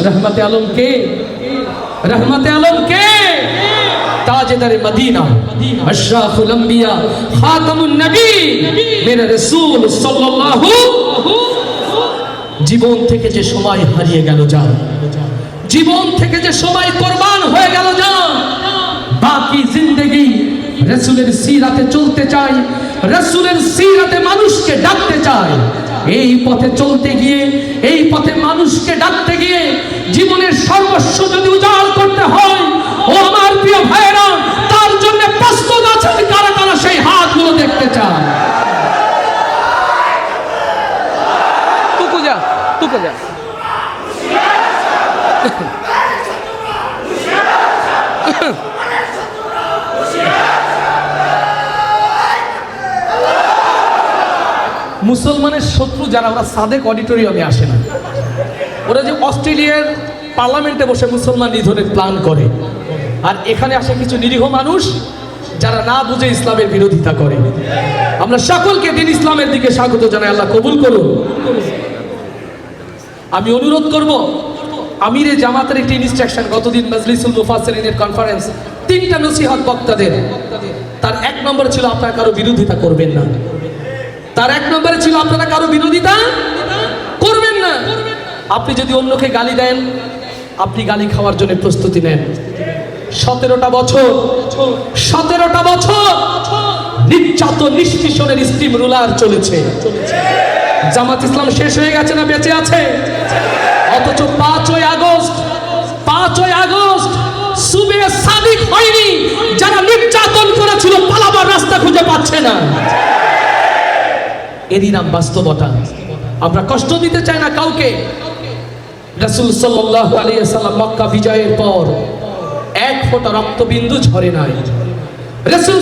रहमत आलम के, रहमत आलम के, ताजदार मदीना, अशराफुल अंबिया, खातमुन नबी, मेरे रसूल सल्लल्लाहु, জীবন থেকে যে সময় হারিয়ে গেল যান, জীবন থেকে যে সময় কুরবান হয়ে গেল যান, বাকি জিন্দেগি রাসূলের সিরাতে চলতে চাই, রাসূলের সিরাতে মানুষকে ডাকতে চাই। এই পথে চলতে গিয়ে, এই পথে মানুষকে ডাকতে গিয়ে জীবনের সর্বস্ব যদি উজাড় করতে হয়, ও আমার প্রিয় ভাইরা, তার জন্য প্রস্তুত আছেন কারা কারা? সেই হাতগুলো দেখতে চান। তুকো যা মুসলমানের শত্রু যারা, ওরা সাদেক অডিটোরিয়ামে আসে না, ওরা যে অস্ট্রেলিয়ার পার্লামেন্টে বসে মুসলমান নিধনের প্ল্যান করে, আর এখানে আসে কিছু নিরীহ মানুষ যারা না বুঝে ইসলামের বিরোধিতা করে। আমরা সকলকে দিন ইসলামের দিকে স্বাগত জানাই, আল্লাহ কবুল করুন। আমি অনুরোধ করব, আমিরে জামাতের একটি ইনস্ট্রাকশন, গতদিন মজলিসুল মুফাসসিরিনের কনফারেন্স, 3টা নসিহত বক্তাদের, তার 1 নম্বর ছিল আপনারা কারো বিরোধিতা করবেন না। তার 1 নম্বরে ছিল আপনারা কারো বিরোধিতা করবেন না। আপনি যদি অন্যকে গালি দেন, আপনি গালি খাওয়ার জন্য প্রস্তুতি নেন। 17টা বছর নির্যাতন নিষ্পেষণের স্টিম রুলার চলেছে। জামাত ইসলাম শেষ হয়ে গেছে না বেঁচে আছে? অথচ 5ই আগস্ট সুবে সাদিক হয়নি, যারা নির্যাতন করেছিল পালাবার রাস্তা খুঁজে পাচ্ছে না। এরই নাম বাস্তবতা। আমরা কষ্ট দিতে চাই না কাউকে। রাসূল সাল্লাল্লাহু আলাইহি ওয়াসাল্লাম মক্কা বিজয়ের পর 1 ফোঁটা রক্তবিন্দু ঝরে নাই। রাসূল